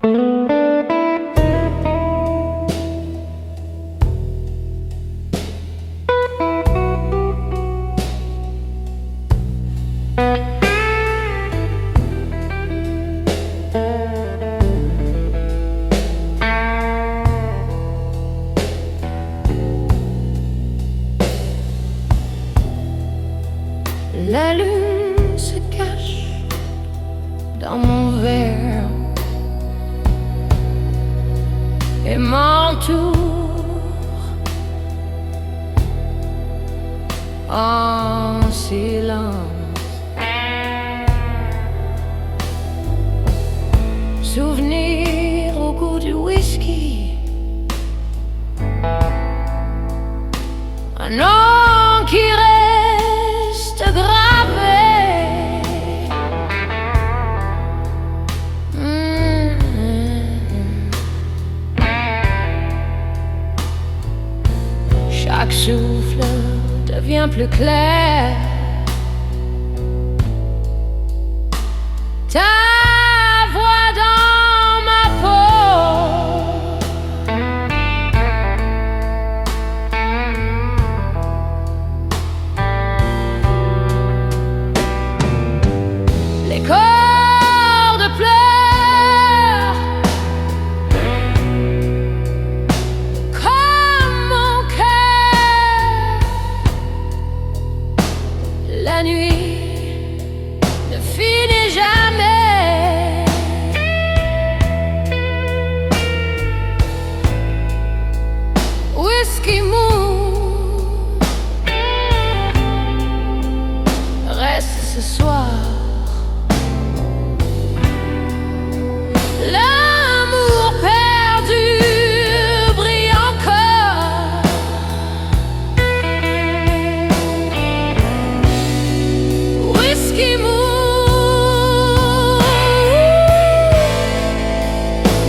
La lune se cache dans mon verre et m'entoure en silence. Souvenir au goût du whisky, un nom qui reste gravé. Chaque souffle devient plus clair. Ta voix dans ma peau. Les cordes pleurent comme mon cœur. La nuit ne finit jamais. Whisky Moon reste ce soir. L'amour perdu brille encore. Whisky Moon,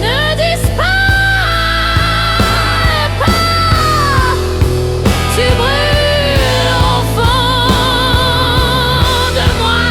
ne disparais pas. Tu brûles au fond de moi.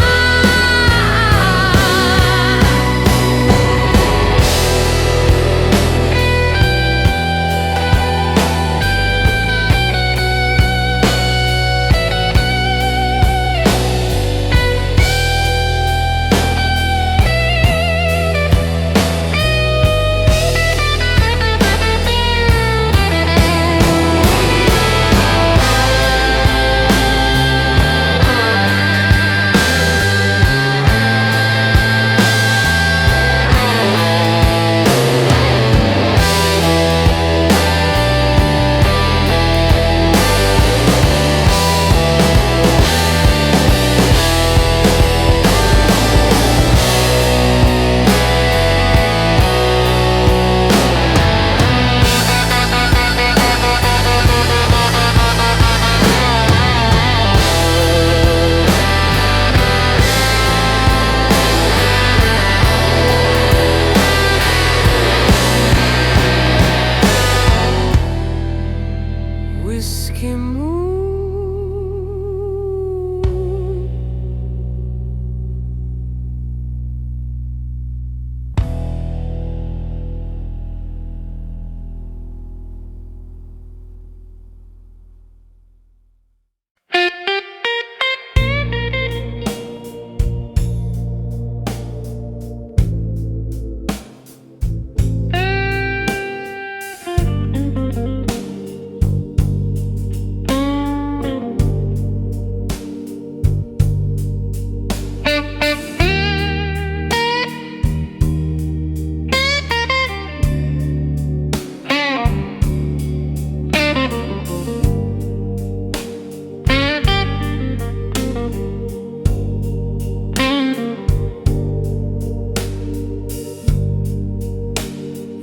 Whisky Moon.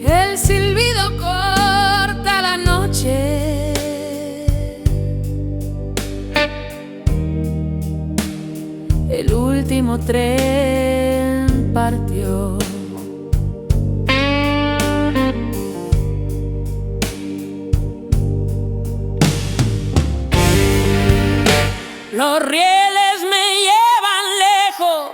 El silbido corta la noche. El último tren partió. Los rieles me llevan lejos.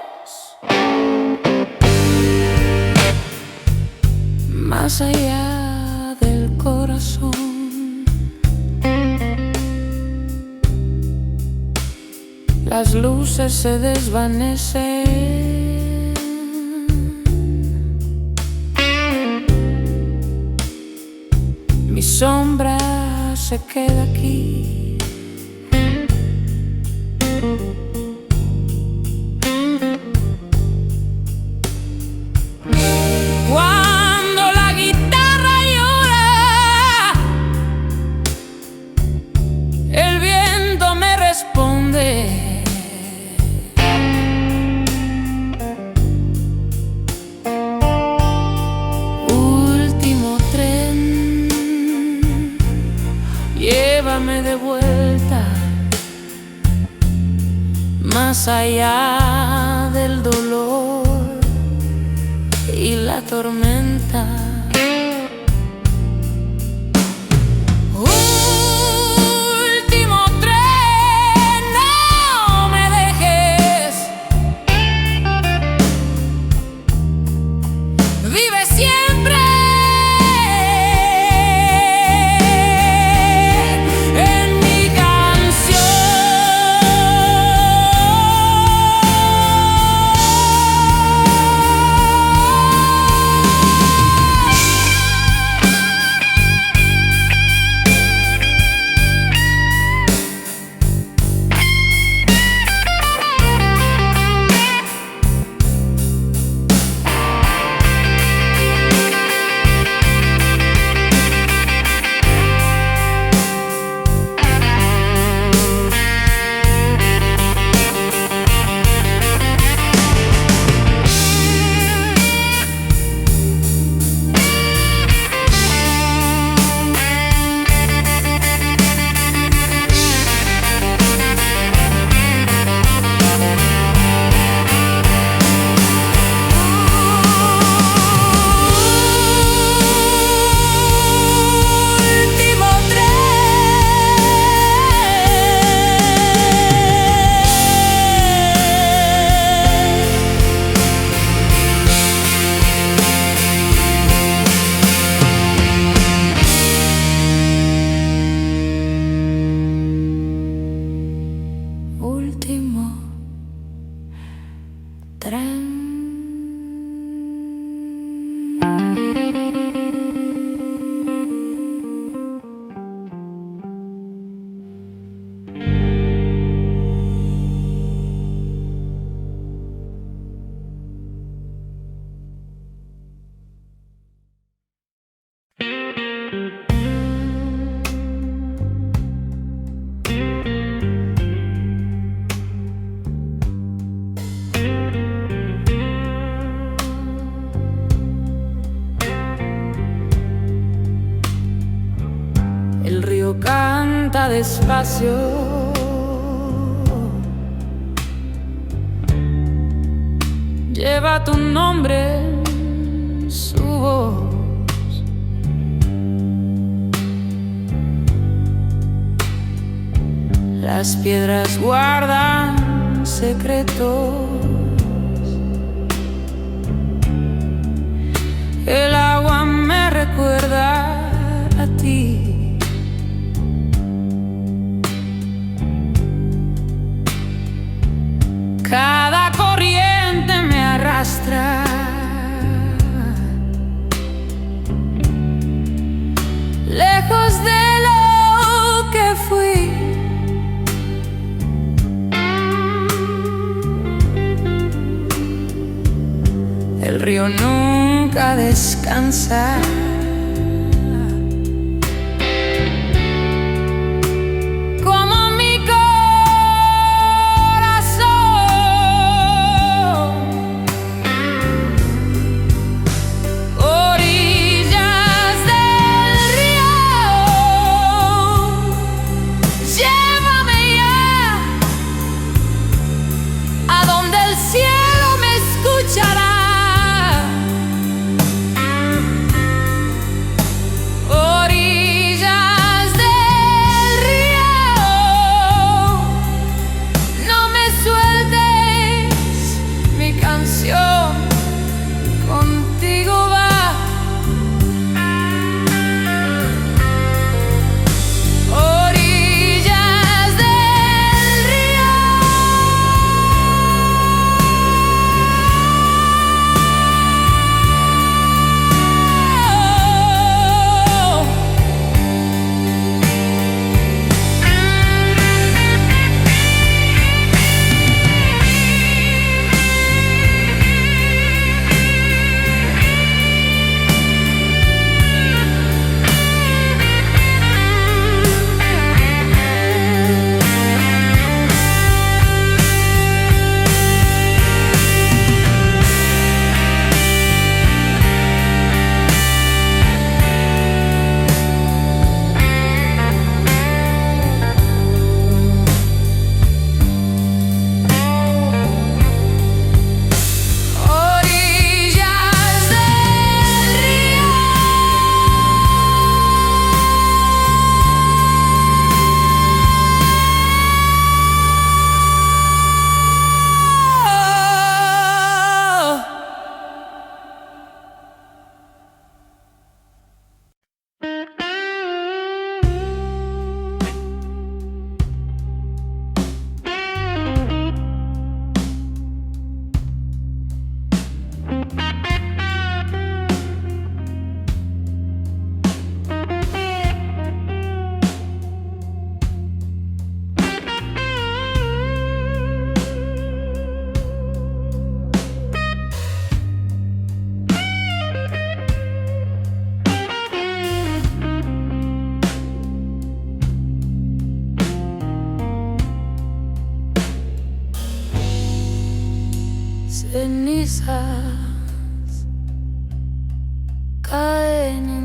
más allá del corazón. Las luces se desvanecen, mi sombra se queda aquí. Cuando la guitarra llora, el viento me responde. Llévame de vuelta, más allá del dolor y la tormenta. Último tren, no me dejes. Vive siempre. El río canta despacio, lleva tu nombre en su voz. Las piedras guardan secretos, el agua me recuerda a ti. Cada corriente me arrastra, lejos de lo que fui. El río nunca descansa,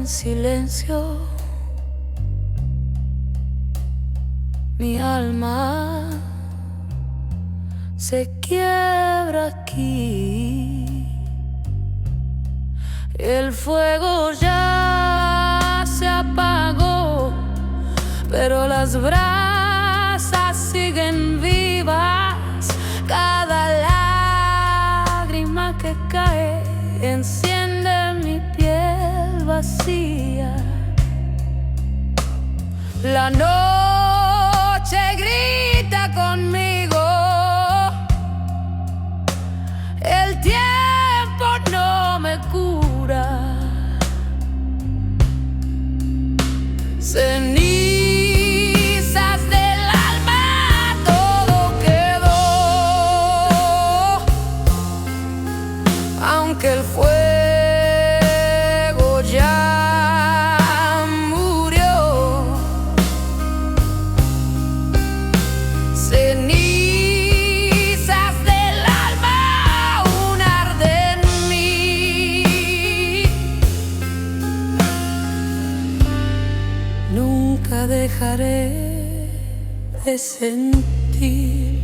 en silencio. Mi alma se quiebra aquí. El fuego ya se apagó, pero las brasas siguen vivas. Cada lágrima que cae enciende mi piel vacía. La noche grita conmigo. El tiempo no me cura. Cenizas del alma, todo quedó. Aunque el fuego ya murió. Cenizas del alma aún arde en mí. Nunca dejaré de sentir.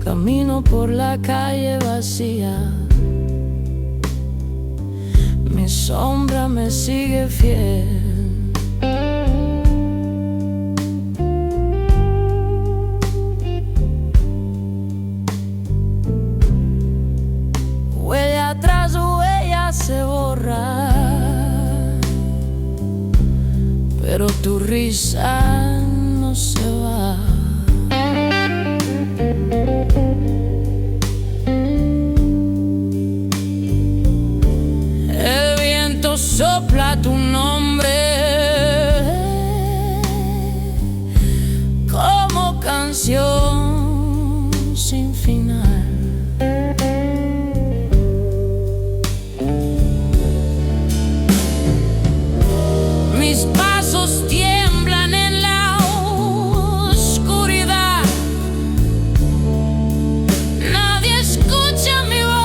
Camino por la calle vacía. Mi sombra me sigue fiel. Huella tras huella se borra, pero tu risa no se va. El viento sopla tu nombre como canción sin final. Mis pasos tiemblan en la oscuridad. Nadie escucha mi voz.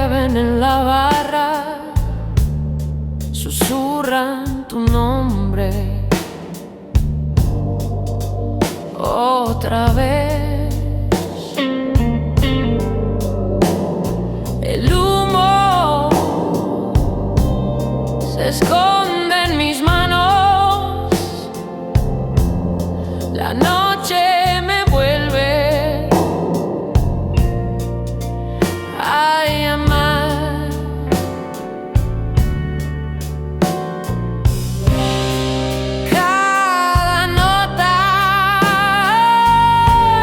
beben en la barra, susurran tu nombre otra vez. El humo se esconde en mis manos, la noche me vuelve a llamar. Cada nota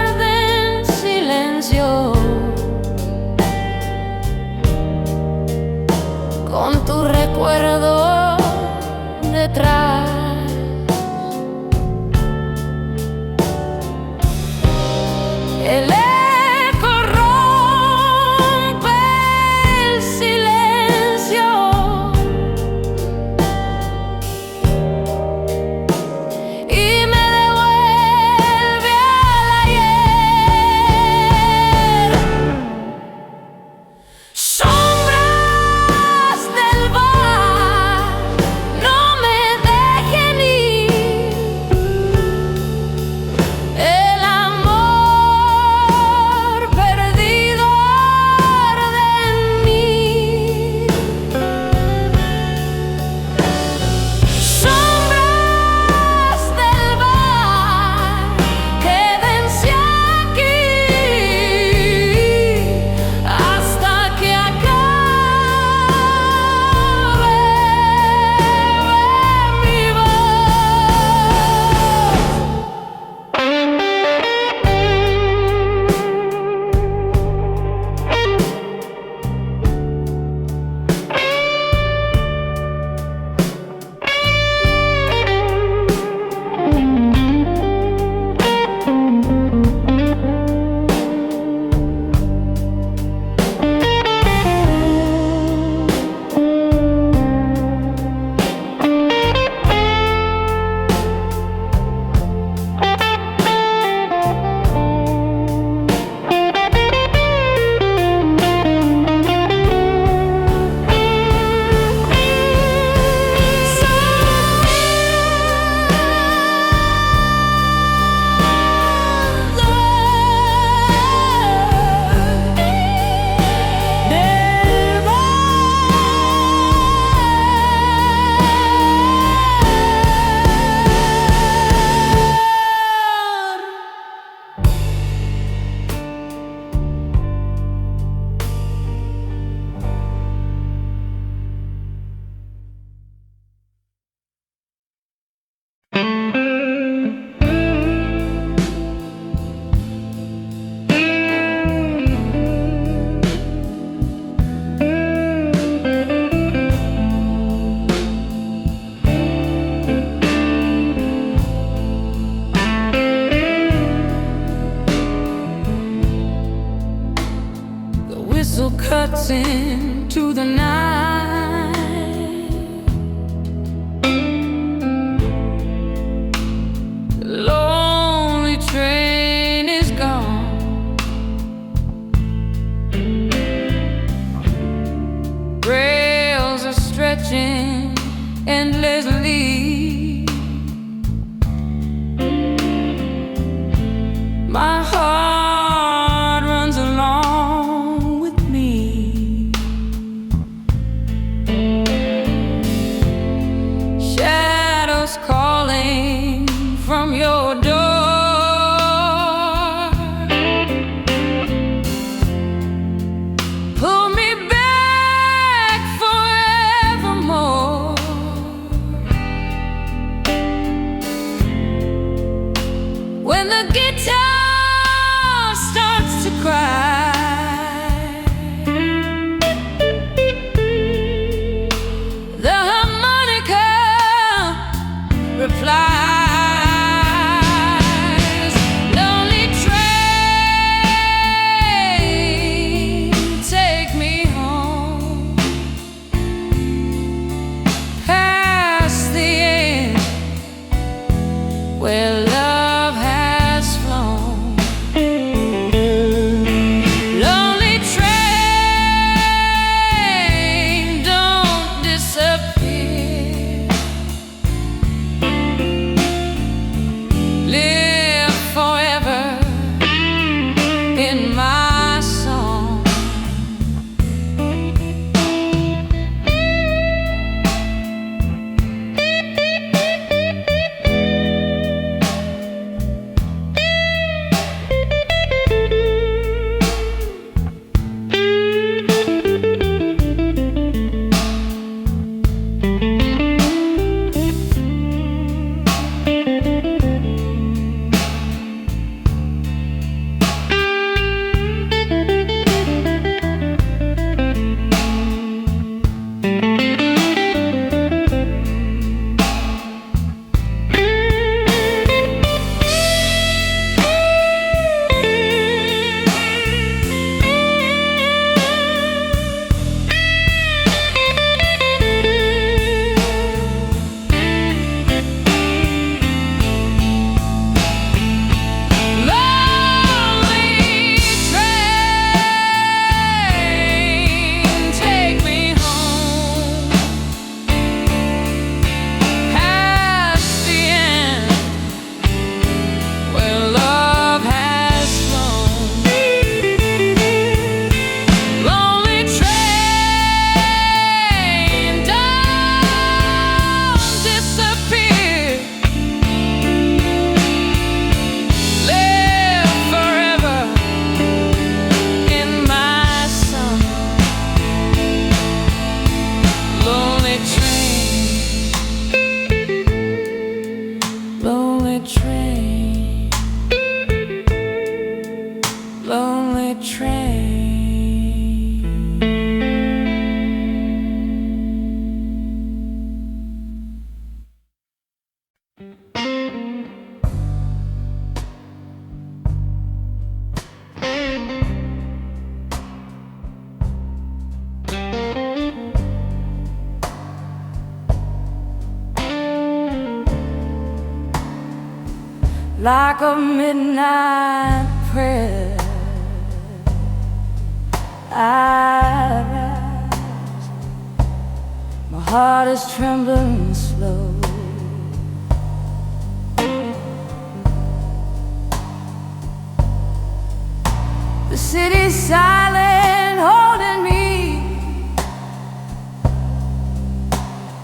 arde en silencio, con tu recuerdo detrás. El eco rompe el silencio y me devuelve al ayer. Sombras del bar no me dejen ir. El amor perdido arde en mí. Sombras del bar, quédense aquí hasta que acabe mi The whistle cuts into the night. The lonely train is gone. Rails are stretching endlessly. My heart runs along with me. Shadows calling from your door. Pull me back forevermore. like a midnight prayer. I rise, my heart is trembling slow. The city's silent, holding me,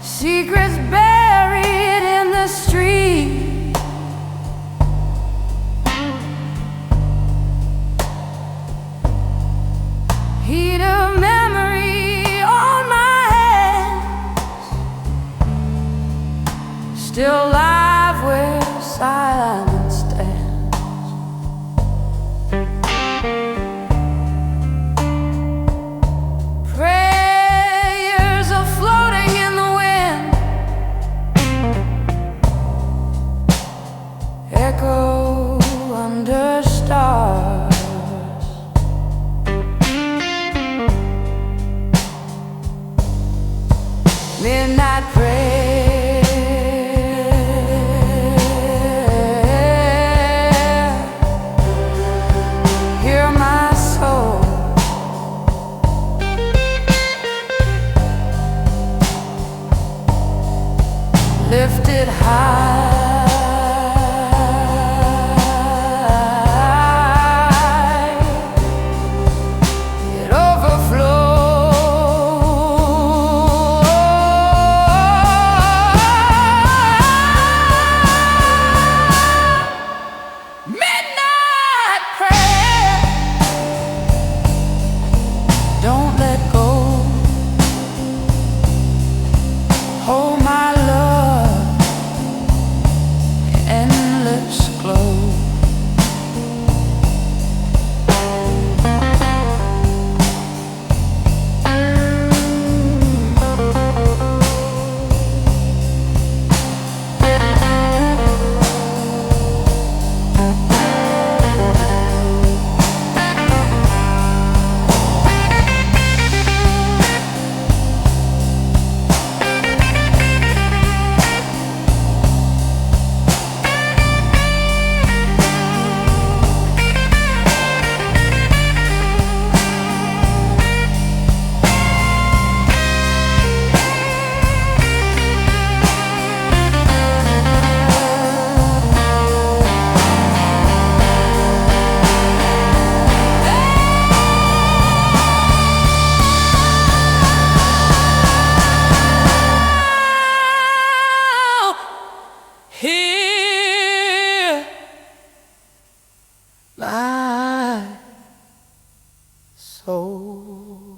secrets buried in the street. Heat of memory on my hands, still alive where silence stands. Prayers are floating in the wind, echo under stars. Midnight prayer, hear my soul. Lifted high, it overflows. Don't let go. Hold my love, endless glow. Hear my soul.